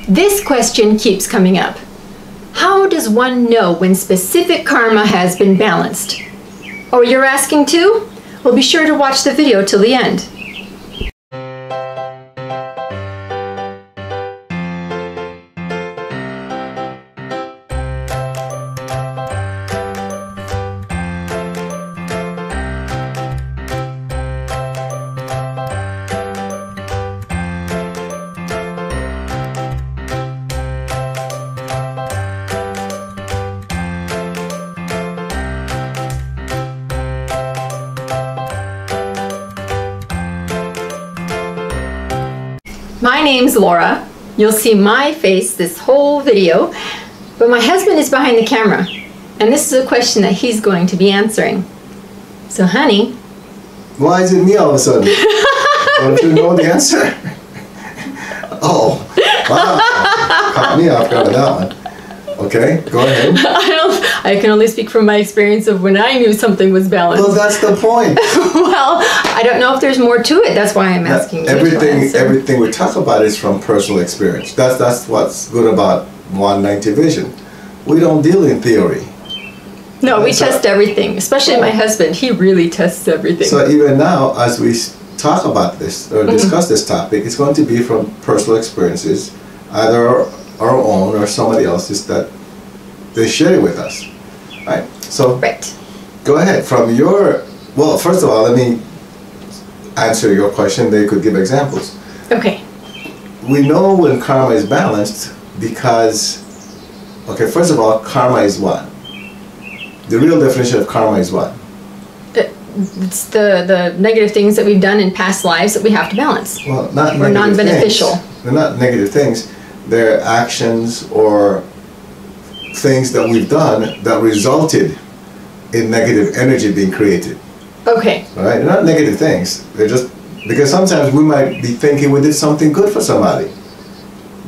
This question keeps coming up. How does one know when specific karma has been balanced? Oh, you're asking too? Well, be sure to watch the video till the end. My name's Laura. You'll see my face this whole video, but my husband is behind the camera, and this is a question that he's going to be answering. So, honey. Why is it me all of a sudden? Don't you know the answer? Oh, wow. Caught me off guard with that one. Okay, go ahead. I can only speak from my experience of when I knew something was balanced. Well, that's the point. Well, I don't know if there's more to it. That's why I'm asking you. Everything we talk about is from personal experience. That's what's good about 190 Vision. We don't deal in theory. No, we test everything, especially my husband. He really tests everything. So even now, as we talk about this or discuss this topic, it's going to be from personal experiences, either our own or somebody else's that they share it with us, right? So, right. Go ahead. From your, well, first of all, let me answer your question. They could give examples. Okay. We know when karma is balanced because, okay, first of all, karma is what? The real definition of karma is what? It's the negative things that we've done in past lives that we have to balance. Well, not or non-beneficial. They're not negative things. They're actions or things that we've done that resulted in negative energy being created. Okay. All right? They're not negative things. They're just, because sometimes we might be thinking we did something good for somebody.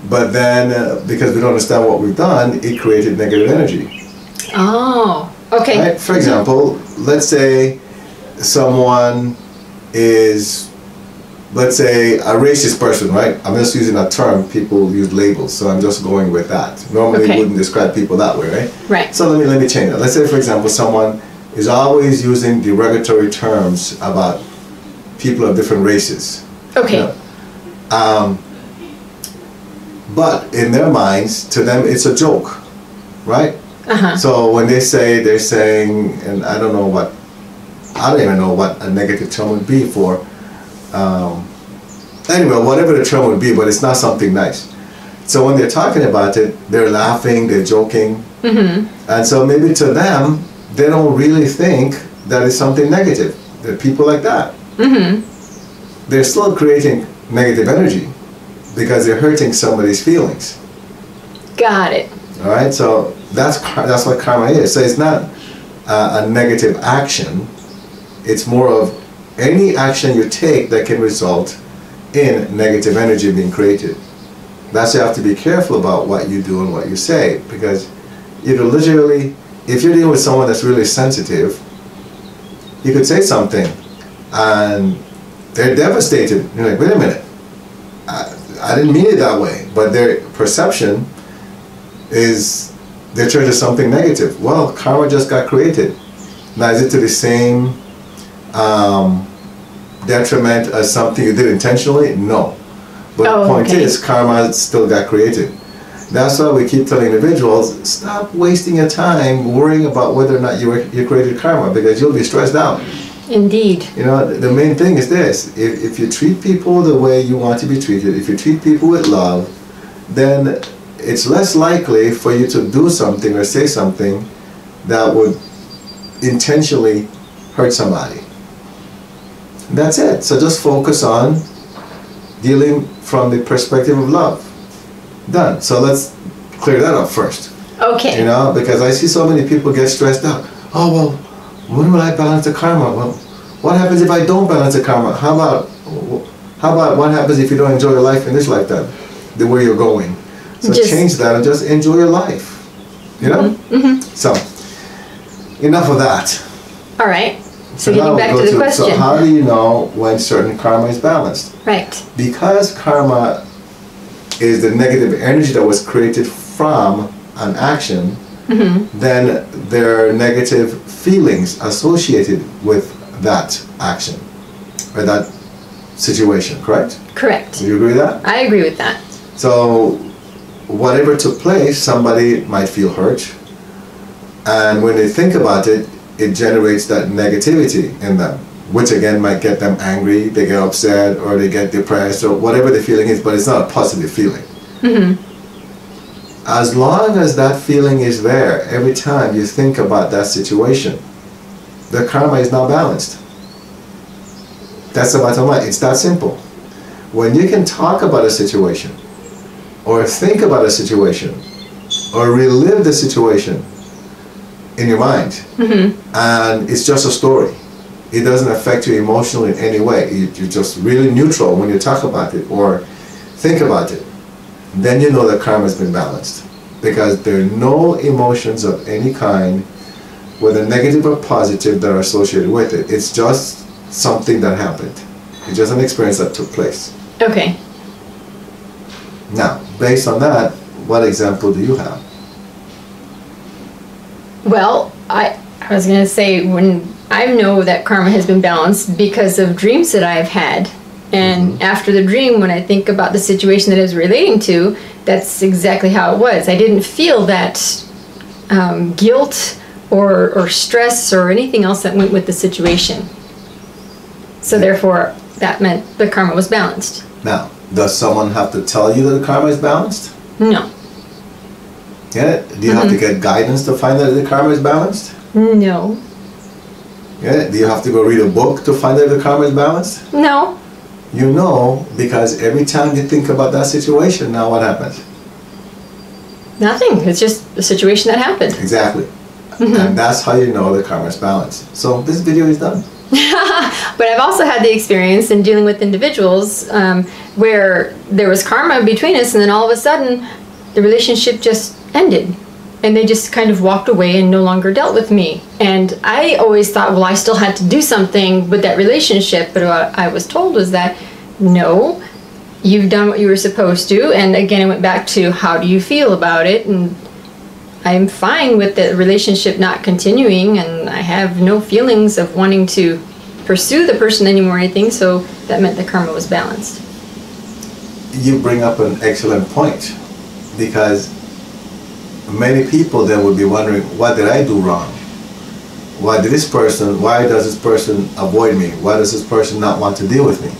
But then, because we don't understand what we've done, it created negative energy. Oh, okay. Right? For example, let's say someone is, let's say, a racist person, right? I'm just using a term, people use labels, so I'm just going with that. Normally we wouldn't describe people that way, right? Right. So let me change that. Let's say, for example, someone is always using derogatory terms about people of different races. Okay. You know? But in their minds, to them, it's a joke, right? Uh-huh. So when they say, they're saying, and I don't even know what a negative term would be for, anyway, whatever the term would be, but it's not something nice. So when they're talking about it, they're laughing, they're joking, and so maybe to them, they don't really think that it's something negative. There are people like that. They're still creating negative energy because they're hurting somebody's feelings. Got it. All right, so that's what karma is. So it's not a negative action. It's more of any action you take that can result in negative energy being created. That's why you have to be careful about what you do and what you say, because literally, if you're dealing with someone that's really sensitive, you could say something and they're devastated. You're like, wait a minute, I didn't mean it that way, but their perception is they're treating something negative. Well, karma just got created. Now, is it to the same detriment as something you did intentionally? No. But the point is, karma still got created. That's why we keep telling individuals, stop wasting your time worrying about whether or not you created karma, because you'll be stressed out. Indeed. You know, the main thing is this: if you treat people the way you want to be treated, if you treat people with love, then it's less likely for you to do something or say something that would intentionally hurt somebody. That's it. So just focus on dealing from the perspective of love. Done. So let's clear that up first. Okay. You know, because I see so many people get stressed out. Oh, well, when will I balance the karma? Well, what happens if I don't balance the karma? How about what happens if you don't enjoy your life in this lifetime, the way you're going? So change that and just enjoy your life. You know? So, enough of that. All right. So getting back to the question. So how do you know when certain karma is balanced? Right. Because karma is the negative energy that was created from an action, then there are negative feelings associated with that action or that situation, correct? Correct. Do you agree with that? I agree with that. So whatever took place, somebody might feel hurt, and when they think about it, it generates that negativity in them, which again might get them angry, they get upset, or they get depressed, or whatever the feeling is, but it's not a positive feeling. As long as that feeling is there, every time you think about that situation, the karma is not balanced. That's the bottom line. It's that simple. When you can talk about a situation, or think about a situation, or relive the situation in your mind, and it's just a story, it doesn't affect you emotionally in any way, you're just really neutral when you talk about it or think about it, then you know that karma has been balanced, because there are no emotions of any kind, whether negative or positive, that are associated with it. It's just something that happened. It's just an experience that took place. Okay. Now, based on that, what example do you have? Well, I was going to say, when I know that karma has been balanced because of dreams that I've had. And after the dream, when I think about the situation that I was relating to, that's exactly how it was. I didn't feel that guilt or stress or anything else that went with the situation. So therefore, that meant the karma was balanced. Now, does someone have to tell you that the karma is balanced? No. Get it? Do you have to get guidance to find that the karma is balanced? No. Get it? Do you have to go read a book to find that the karma is balanced? No. You know, because every time you think about that situation, now what happens? Nothing. It's just the situation that happened. Exactly. And that's how you know the karma is balanced. So this video is done. But I've also had the experience in dealing with individuals where there was karma between us, and then all of a sudden the relationship just ended, and they just kind of walked away and no longer dealt with me. And I always thought, well, I still had to do something with that relationship, but what I was told was that no, you've done what you were supposed to. And again, it went back to, how do you feel about it? And I'm fine with the relationship not continuing, and I have no feelings of wanting to pursue the person anymore or anything, so that meant the karma was balanced. You bring up an excellent point, because many people then would be wondering, what did I do wrong? Why does this person avoid me? Why does this person not want to deal with me?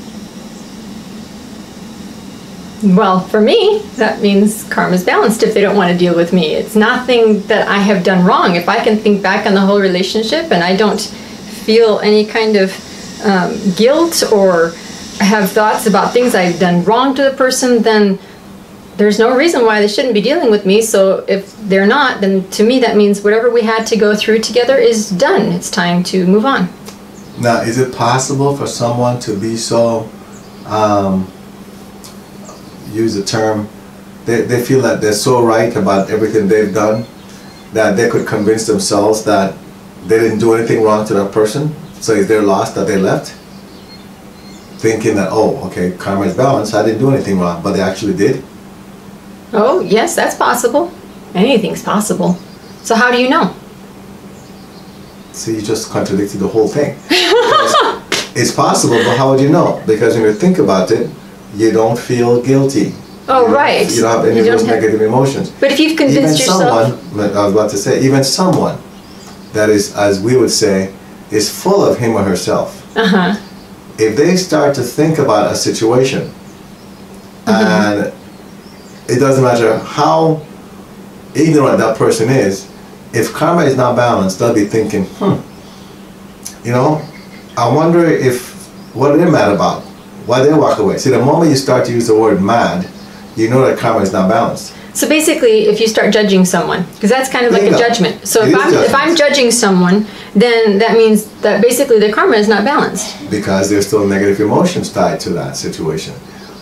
Well, for me, that means karma's balanced if they don't want to deal with me. It's nothing that I have done wrong. If I can think back on the whole relationship and I don't feel any kind of guilt or have thoughts about things I've done wrong to the person, then there's no reason why they shouldn't be dealing with me. So if they're not, then to me that means whatever we had to go through together is done. It's time to move on. Now, is it possible for someone to be so, use the term, they feel that they're so right about everything they've done that they could convince themselves that they didn't do anything wrong to that person, so it's their loss that they left? Thinking that, oh, okay, karma is balanced, I didn't do anything wrong, but they actually did? Oh, yes, that's possible. Anything's possible. So how do you know? So you just contradicted the whole thing. It's possible, but how would you know? Because when you think about it, you don't feel guilty. Oh, right. You don't have any of those negative emotions. But if you've convinced yourself... I was about to say, even someone that is, as we would say, is full of him or herself. If they start to think about a situation, and it doesn't matter how ignorant that person is, if karma is not balanced, they'll be thinking, you know, I wonder if, what are they mad about? Why they walk away? See, the moment you start to use the word mad, you know that karma is not balanced. So basically, if you start judging someone, because that's kind of like a judgment. So if I'm judging someone, then that means that basically the karma is not balanced. Because there's still negative emotions tied to that situation.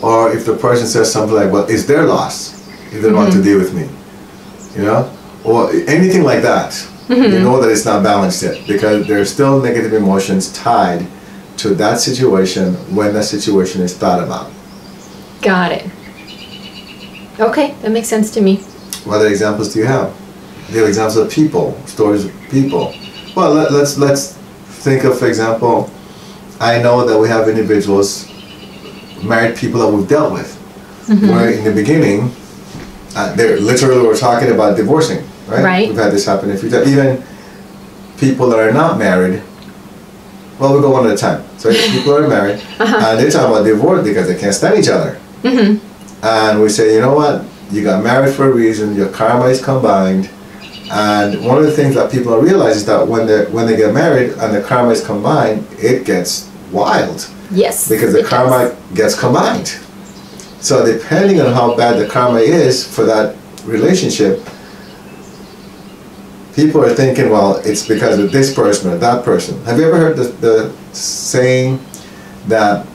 Or if the person says something like, well, it's their loss if they don't want to deal with me. You know? Or anything like that. You know that it's not balanced yet, because there's still negative emotions tied to that situation when that situation is thought about. Got it. Okay, that makes sense to me. What other examples do you have? Do you have examples of people, stories of people? Well, let's think of, for example, I know that we have individuals, married people that we've dealt with, where in the beginning, they literally were talking about divorcing, right? Right. We've had this happen a few times. Even people that are not married, well, we go one at a time. So people are married, and they're talking about divorce because they can't stand each other. And we say, you know what? You got married for a reason. Your karma is combined. And one of the things that people don't realize is that when they get married and the karma is combined, it gets wild. Yes. Because the karma gets combined. So depending on how bad the karma is for that relationship, people are thinking, well, it's because of this person or that person. Have you ever heard the saying that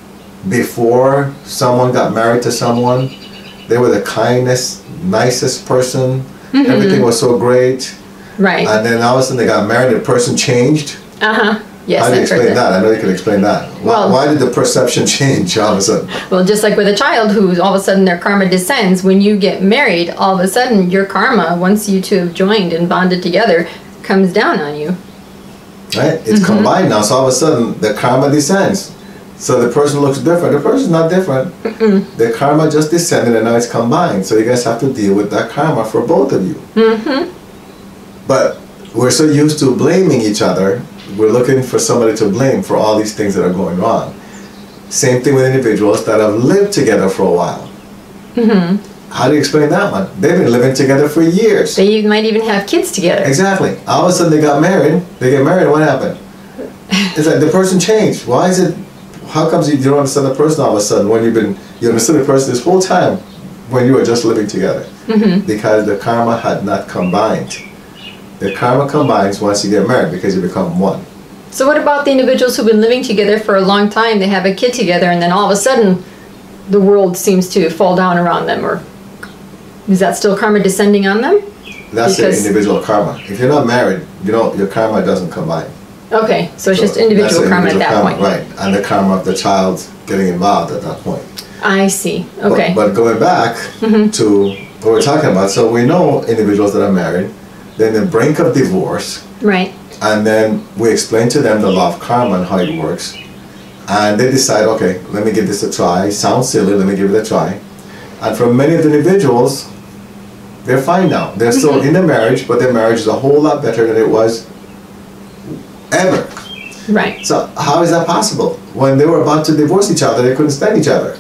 before someone got married to someone, they were the kindest, nicest person, everything was so great, right? And then all of a sudden they got married, the person changed? Yes, how do you explain that? I know you can explain that. Why did the perception change all of a sudden? Well, just like with a child who all of a sudden their karma descends, when you get married, all of a sudden your karma, once you two have joined and bonded together, comes down on you. Right? It's combined now, so all of a sudden the karma descends. So the person looks different. The person's not different. The karma just descended and now it's combined. So you guys have to deal with that karma for both of you. But we're so used to blaming each other, we're looking for somebody to blame for all these things that are going wrong. Same thing with individuals that have lived together for a while. How do you explain that one? They've been living together for years. They might even have kids together. Exactly. All of a sudden they got married. They get married, what happened? It's like the person changed. Why is it? How comes you don't understand the person all of a sudden when you understood the person this whole time when you were just living together? Because the karma had not combined. The karma combines once you get married because you become one. So what about the individuals who've been living together for a long time, they have a kid together, and then all of a sudden the world seems to fall down around them, or is that still karma descending on them? That's the individual karma. If you're not married, your karma doesn't combine. Okay, so it's just individual karma at that point. Right, and the karma of the child getting involved at that point. I see, okay. But going back to what we're talking about, so we know individuals that are married, then the brink of divorce. Right. And then we explain to them the law of karma and how it works. And they decide, okay, let me give this a try. Sounds silly, let me give it a try. And for many of the individuals, they're fine now. They're still in the marriage, but their marriage is a whole lot better than it was ever. Right. So how is that possible? When they were about to divorce each other, they couldn't stand each other.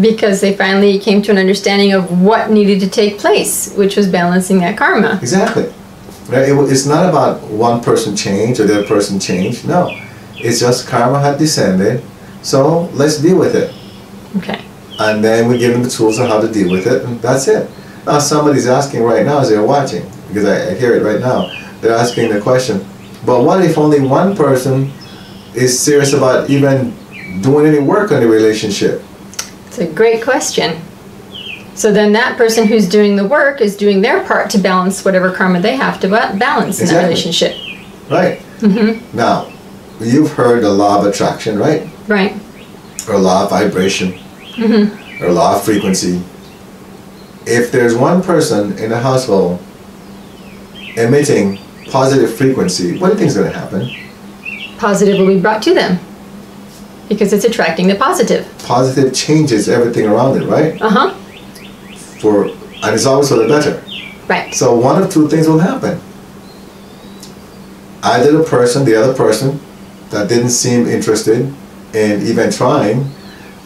Because they finally came to an understanding of what needed to take place, which was balancing that karma. Exactly. Right? It's not about one person changed or the other person changed. No. It's just karma had descended. So let's deal with it. Okay. And then we give them the tools on how to deal with it, and that's it. Now somebody's asking right now as they're watching, because I hear it right now, they're asking the question, but what if only one person is serious about even doing any work on the relationship? It's a great question. So then that person who's doing the work is doing their part to balance whatever karma they have to balance in that relationship. Right. Now, you've heard the law of attraction, right? Right. Or law of vibration, or law of frequency. If there's one person in the household emitting positive frequency, what do you think is going to happen? Positive will be brought to them because it's attracting the positive. Positive changes everything around it, right? And it's always for the better. Right. So one of two things will happen. Either the other person that didn't seem interested in even trying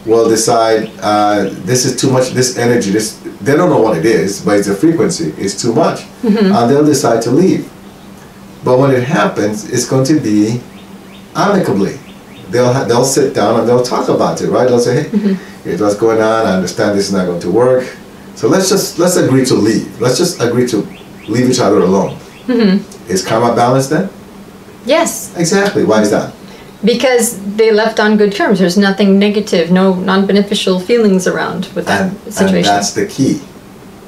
will decide this is too much, this energy, they don't know what it is, but it's a frequency, it's too much. And they'll decide to leave. But when it happens, it's going to be amicably. They'll sit down and they'll talk about it, right? They'll say, hey, here's what's going on, I understand this is not going to work. So let's agree to leave. Let's just agree to leave each other alone. Is karma balanced then? Yes. Exactly. Why is that? Because they left on good terms. There's nothing negative, no non-beneficial feelings around with that situation. And that's the key.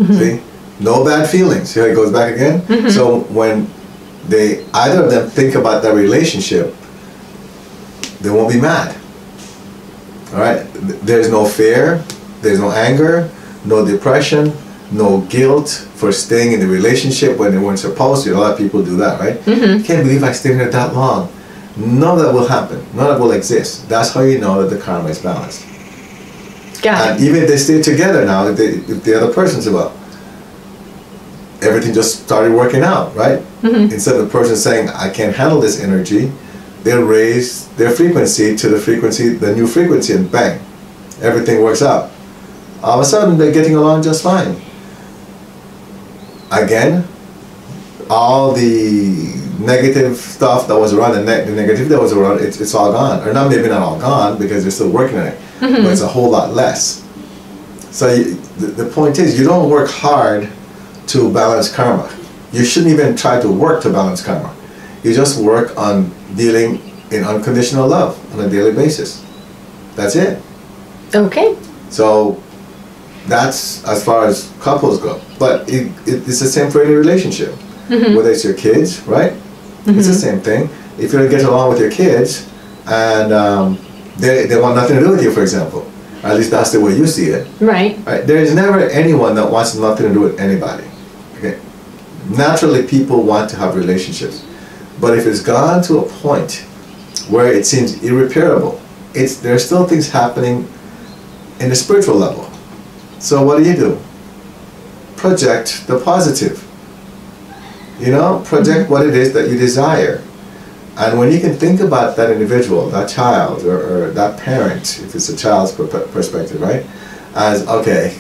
See? No bad feelings. Here it goes back again. So when either of them think about that relationship, they won't be mad. All right? There's no fear, there's no anger, no depression, no guilt for staying in the relationship when they weren't supposed to. A lot of people do that, right? Can't believe I stayed there that long. None of that will happen. None of that will exist. That's how you know that the karma is balanced. Got And it. even if they stay together now, if the other person's well, everything just started working out, right? Instead of the person saying, I can't handle this energy, they'll raise their frequency to the new frequency, and bang, everything works out. All of a sudden, they're getting along just fine. Again, all the negative stuff that was around, the negativity that was around, it's all gone. Or not, maybe not all gone, because they're still working on it, but it's a whole lot less. So the point is, you don't work hard to balance karma. You shouldn't even try to work to balance karma. You just work on dealing in unconditional love on a daily basis. That's it. Okay. So that's as far as couples go. But it's the same for any relationship. Whether it's your kids, right? It's the same thing. If you don't get along with your kids and they want nothing to do with you, for example, or at least that's the way you see it. Right. Right? There is never anyone that wants nothing to do with anybody. Okay? Naturally, people want to have relationships. But if it's gone to a point where it seems irreparable, there are still things happening in the spiritual level. So what do? Project the positive. You know, project what it is that you desire. And when you can think about that individual, that child, or that parent, if it's a child's perspective, right? As, okay,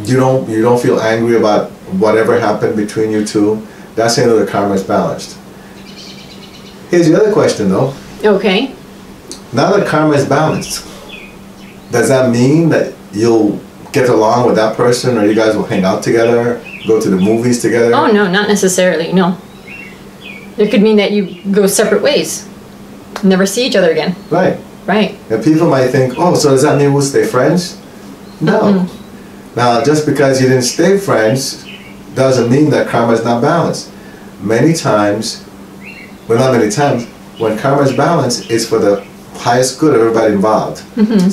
you don't feel angry about whatever happened between you two, that's saying that the karma is balanced. Here's the other question though. Okay. Now that karma is balanced, does that mean that you'll get along with that person, or you guys will hang out together, go to the movies together? Oh, no, not necessarily, no. It could mean that you go separate ways. Never see each other again. Right. Right. And people might think, oh, so does that mean we'll stay friends? No. Now, just because you didn't stay friends doesn't mean that karma is not balanced. Many times, well, not many times, when karma is balanced, it's for the highest good of everybody involved.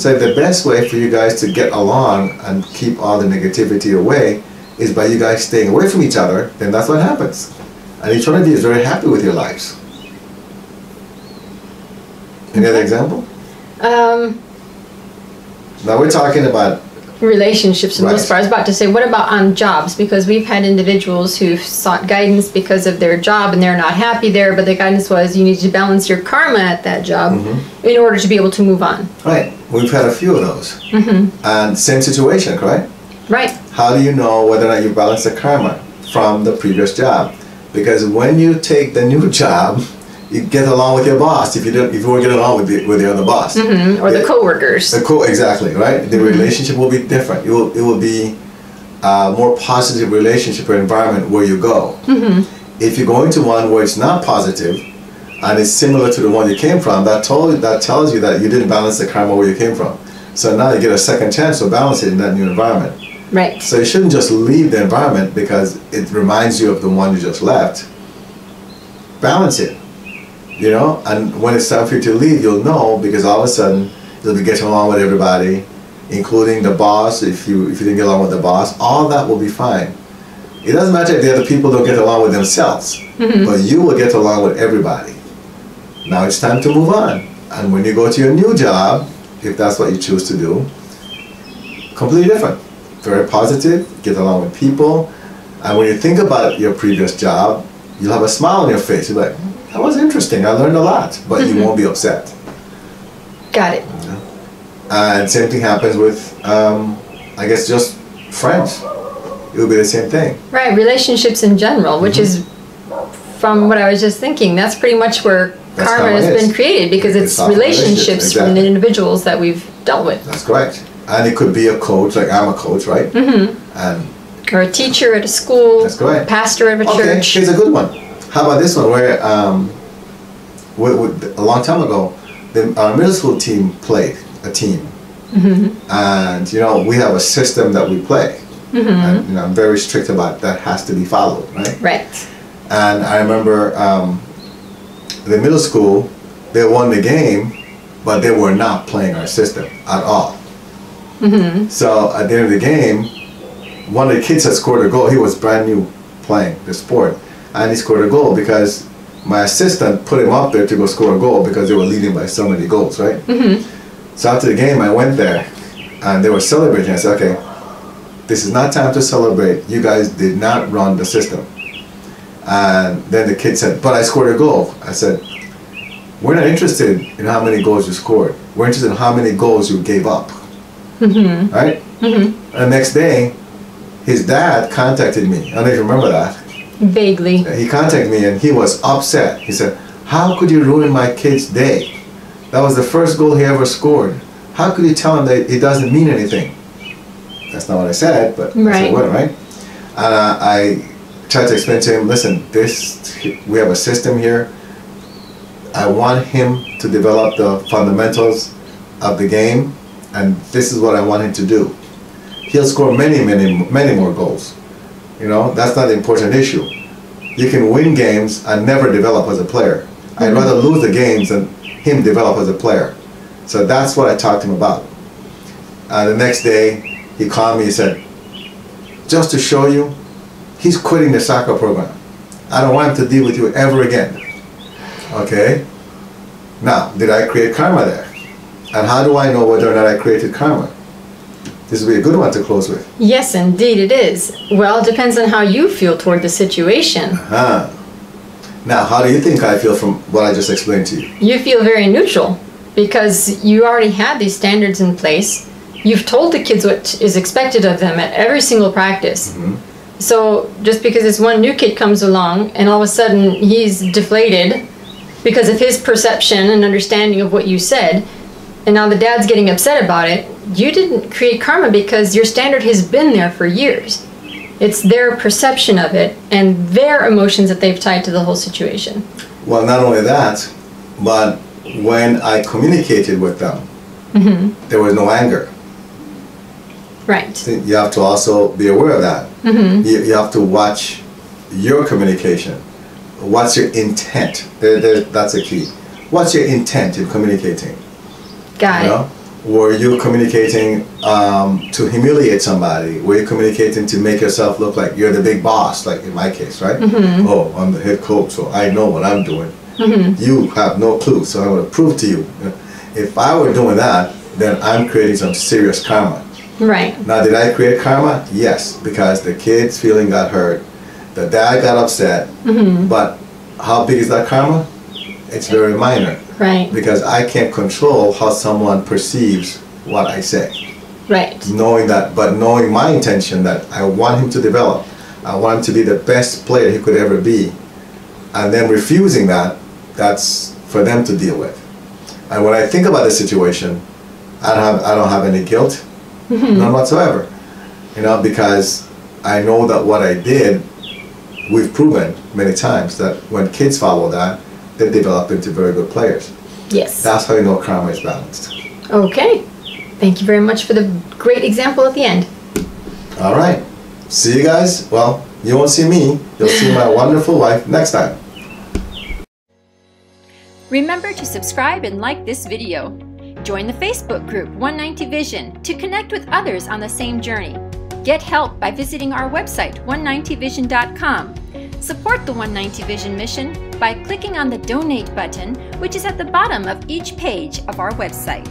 So the best way for you guys to get along and keep all the negativity away is by you guys staying away from each other. Then that's what happens. And each one of you is very happy with your lives. Any other example? Now we're talking about relationships for the most Right. part. I was about to say, what about on jobs? Because we've had individuals who've sought guidance because of their job and they're not happy there, but the guidance was you need to balance your karma at that job in order to be able to move on. Right. We've had a few of those. And same situation, correct? Right. How do you know whether or not you balance the karma from the previous job? Because when you take the new job, you get along with your boss. If you weren't getting along with the other boss, Or the coworkers. Exactly, right. The relationship will be different. It will be a more positive relationship or environment where you go. If you go into one where it's not positive and it's similar to the one you came from, that tells you that you didn't balance the karma where you came from. So now you get a second chance to balance it in that new environment. Right. So you shouldn't just leave the environment because it reminds you of the one you just left. Balance it, you know, and when it's time for you to leave, you'll know, because all of a sudden you'll be getting along with everybody, including the boss. If you didn't get along with the boss, all that will be fine. It doesn't matter if the other people don't get along with themselves, but you will get along with everybody. Now it's time to move on. And when you go to your new job, if that's what you choose to do, completely different. Very positive, get along with people, and when you think about your previous job, you'll have a smile on your face. You're like, that was interesting, I learned a lot, but you won't be upset. Got it. And same thing happens with, I guess, just friends. It will be the same thing. Right. Relationships in general, which is, from what I was just thinking, that's pretty much where That's karma how it has is. been created, because it's all relationships from exactly. the individuals that we've dealt with. That's correct. And it could be a coach, like I'm a coach, right? And Or a teacher at a school, That's correct. pastor of a okay, church. here's a good one. How about this one, where a long time ago, our middle school team played a team. And, you know, we have a system that we play. And, you know, I'm very strict about that has to be followed, right? Right. And I remember the middle school, they won the game, but they were not playing our system at all. So at the end of the game, one of the kids had scored a goal. He was brand new playing the sport, and he scored a goal because my assistant put him up there to go score a goal because they were leading by so many goals, right? So after the game, I went there, and they were celebrating. I said, okay, this is not time to celebrate. You guys did not run the system. And then the kid said, but I scored a goal. I said, we're not interested in how many goals you scored. We're interested in how many goals you gave up. Right? And the next day, his dad contacted me. I don't know if you remember that. Vaguely. He contacted me and he was upset. He said, how could you ruin my kid's day? That was the first goal he ever scored. How could you tell him that it doesn't mean anything? That's not what I said, but that's what, right? And I tried to explain to him, listen, we have a system here. I want him to develop the fundamentals of the game, and this is what I want him to do. He'll score many, many more goals. You know, that's not the important issue. You can win games and never develop as a player. I'd rather lose the games than him develop as a player. So that's what I talked to him about. The next day, he called me, he said, just to show you, he's quitting the soccer program. I don't want him to deal with you ever again. Okay? Now, did I create karma there? And how do I know whether or not I created karma? This would be a good one to close with. Yes, indeed it is. Well, it depends on how you feel toward the situation. Now, how do you think I feel from what I just explained to you? You feel very neutral because you already had these standards in place. You've told the kids what is expected of them at every single practice. So just because this one new kid comes along and all of a sudden he's deflated because of his perception and understanding of what you said, and now the dad's getting upset about it, you didn't create karma because your standard has been there for years. It's their perception of it and their emotions that they've tied to the whole situation. Well, not only that, but when I communicated with them, there was no anger. Right. You have to also be aware of that. You have to watch your communication. What's your intent? That's a key. What's your intent in communicating? Got it. Were you communicating to humiliate somebody? Were you communicating to make yourself look like you're the big boss, like in my case, right? Oh, I'm the head coach, so I know what I'm doing. You have no clue, so I'm going to prove to you. If I were doing that, then I'm creating some serious karma. Right. Now, did I create karma? Yes, because the kid's feeling got hurt. The dad got upset. But how big is that karma? It's very minor. Right. Because I can't control how someone perceives what I say. Right. Knowing that, but knowing my intention that I want him to develop. I want him to be the best player he could ever be. And then refusing that, that's for them to deal with. And when I think about the situation, I don't have any guilt. None whatsoever. Because I know that what I did, we've proven many times that when kids follow that, they develop into very good players. Yes. That's how you know karma is balanced. Okay. Thank you very much for the great example at the end. All right. See you guys. Well, you won't see me. You'll see my wonderful wife next time. Remember to subscribe and like this video. Join the Facebook group 190 Vision to connect with others on the same journey. Get help by visiting our website 190vision.com. Support the 190 Vision mission by clicking on the Donate button, which is at the bottom of each page of our website.